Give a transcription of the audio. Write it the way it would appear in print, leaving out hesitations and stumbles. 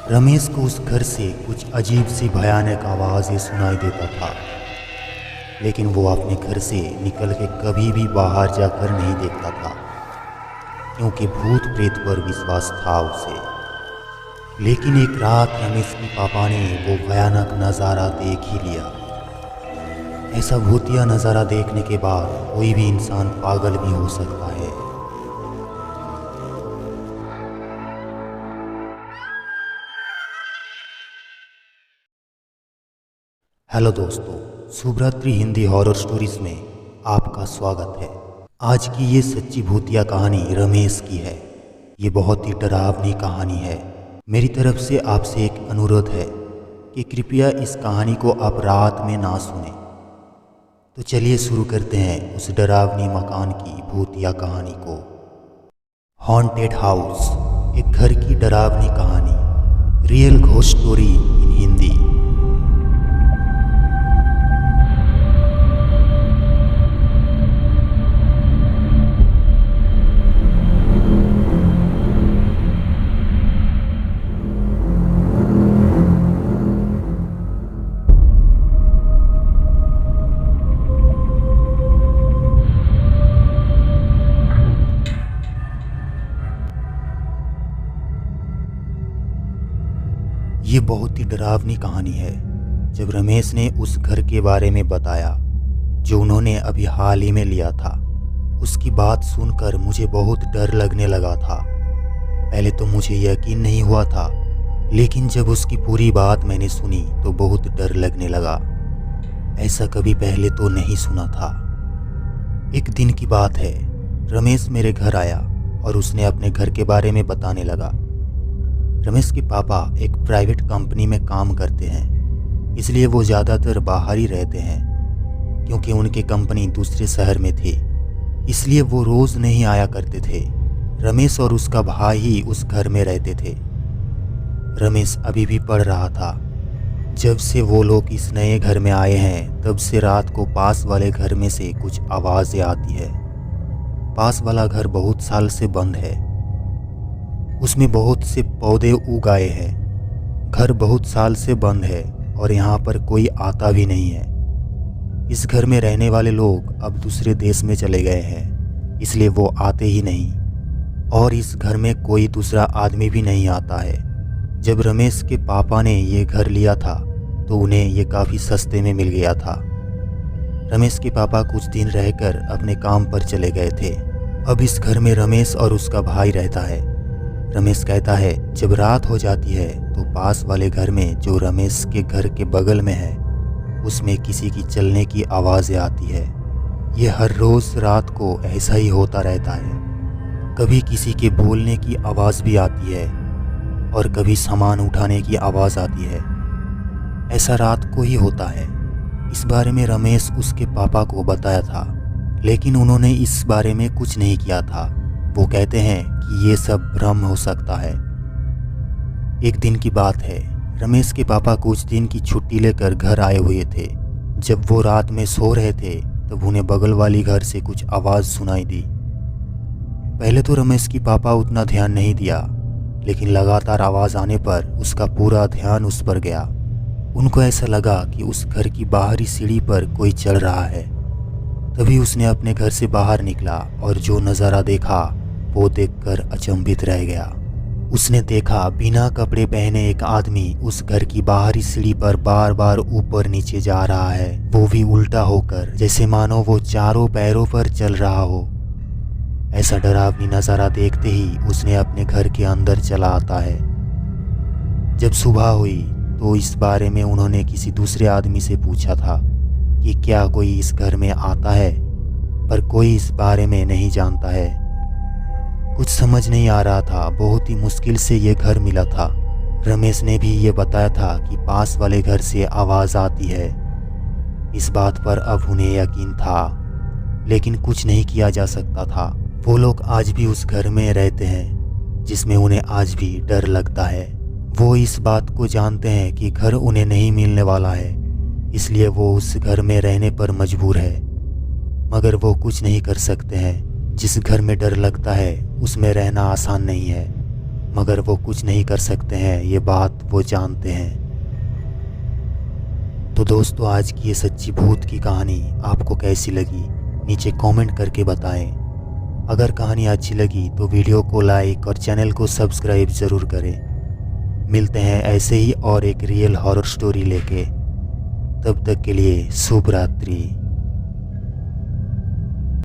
रमेश को उस घर से कुछ अजीब सी भयानक आवाज़ें सुनाई देता था, लेकिन वो अपने घर से निकल के कभी भी बाहर जाकर नहीं देखता था, क्योंकि भूत प्रेत पर विश्वास था उसे। लेकिन एक रात रमेश के पापा ने वो भयानक नज़ारा देख ही लिया। ऐसा भूतिया नज़ारा देखने के बाद कोई भी इंसान पागल भी हो सकता है। हेलो दोस्तों, शुभरात्रि हिंदी हॉरर स्टोरीज में आपका स्वागत है। आज की ये सच्ची भूतिया कहानी रमेश की है। ये बहुत ही डरावनी कहानी है। मेरी तरफ से आपसे एक अनुरोध है कि कृपया इस कहानी को आप रात में ना सुने। तो चलिए शुरू करते हैं उस डरावनी मकान की भूतिया कहानी को। हॉन्टेड हाउस, एक घर की डरावनी कहानी, real ghost story in Hindi. ये बहुत ही डरावनी कहानी है। जब रमेश ने उस घर के बारे में बताया जो उन्होंने अभी हाल ही में लिया था, उसकी बात सुनकर मुझे बहुत डर लगने लगा था। पहले तो मुझे यकीन नहीं हुआ था, लेकिन जब उसकी पूरी बात मैंने सुनी तो बहुत डर लगने लगा। ऐसा कभी पहले तो नहीं सुना था। एक दिन की बात है, रमेश मेरे घर आया और उसने अपने घर के बारे में बताने लगा। रमेश के पापा एक प्राइवेट कंपनी में काम करते हैं, इसलिए वो ज़्यादातर बाहर ही रहते हैं। क्योंकि उनकी कंपनी दूसरे शहर में थी, इसलिए वो रोज़ नहीं आया करते थे। रमेश और उसका भाई ही उस घर में रहते थे। रमेश अभी भी पढ़ रहा था। जब से वो लोग इस नए घर में आए हैं, तब से रात को पास वाले घर में से कुछ आवाज़ें आती है। पास वाला घर बहुत साल से बंद है। उसमें बहुत से पौधे उग आए हैं। घर बहुत साल से बंद है और यहाँ पर कोई आता भी नहीं है। इस घर में रहने वाले लोग अब दूसरे देश में चले गए हैं, इसलिए वो आते ही नहीं। और इस घर में कोई दूसरा आदमी भी नहीं आता है। जब रमेश के पापा ने ये घर लिया था तो उन्हें ये काफ़ी सस्ते में मिल गया था। रमेश के पापा कुछ दिन रहकर अपने काम पर चले गए थे। अब इस घर में रमेश और उसका भाई रहता है। रमेश कहता है जब रात हो जाती है तो पास वाले घर में जो रमेश के घर के बगल में है, उसमें किसी की चलने की आवाज़ें आती है। ये हर रोज़ रात को ऐसा ही होता रहता है। कभी किसी के बोलने की आवाज़ भी आती है और कभी सामान उठाने की आवाज़ आती है। ऐसा रात को ही होता है। इस बारे में रमेश उसके पापा को बताया था, लेकिन उन्होंने इस बारे में कुछ नहीं किया था। वो कहते हैं कि ये सब भ्रम हो सकता है। एक दिन की बात है, रमेश के पापा कुछ दिन की छुट्टी लेकर घर आए हुए थे। जब वो रात में सो रहे थे तब उन्हें बगल वाली घर से कुछ आवाज़ सुनाई दी। पहले तो रमेश के पापा उतना ध्यान नहीं दिया, लेकिन लगातार आवाज़ आने पर उसका पूरा ध्यान उस पर गया। उनको ऐसा लगा कि उस घर की बाहरी सीढ़ी पर कोई चल रहा है। तभी उसने अपने घर से बाहर निकला और जो नज़ारा देखा वो देखकर अचंभित रह गया। उसने देखा बिना कपड़े पहने एक आदमी उस घर की बाहरी सीढ़ी पर बार बार ऊपर नीचे जा रहा है, वो भी उल्टा होकर, जैसे मानो वो चारों पैरों पर चल रहा हो। ऐसा डरावनी नज़ारा देखते ही उसने अपने घर के अंदर चला आता है। जब सुबह हुई तो इस बारे में उन्होंने किसी दूसरे आदमी से पूछा था कि क्या कोई इस घर में आता है, पर कोई इस बारे में नहीं जानता है। कुछ समझ नहीं आ रहा था। बहुत ही मुश्किल से ये घर मिला था। रमेश ने भी ये बताया था कि पास वाले घर से आवाज़ आती है। इस बात पर अब उन्हें यकीन था, लेकिन कुछ नहीं किया जा सकता था। वो लोग आज भी उस घर में रहते हैं, जिसमें उन्हें आज भी डर लगता है। वो इस बात को जानते हैं कि घर उन्हें नहीं मिलने वाला है, इसलिए वो उस घर में रहने पर मजबूर है। मगर वो कुछ नहीं कर सकते हैं। जिस घर में डर लगता है उसमें रहना आसान नहीं है। मगर वो कुछ नहीं कर सकते हैं, ये बात वो जानते हैं। तो दोस्तों, आज की ये सच्ची भूत की कहानी आपको कैसी लगी नीचे कमेंट करके बताएं। अगर कहानी अच्छी लगी तो वीडियो को लाइक और चैनल को सब्सक्राइब ज़रूर करें। मिलते हैं ऐसे ही और एक रियल हॉरर स्टोरी लेके। तब तक के लिए शुभ रात्रि।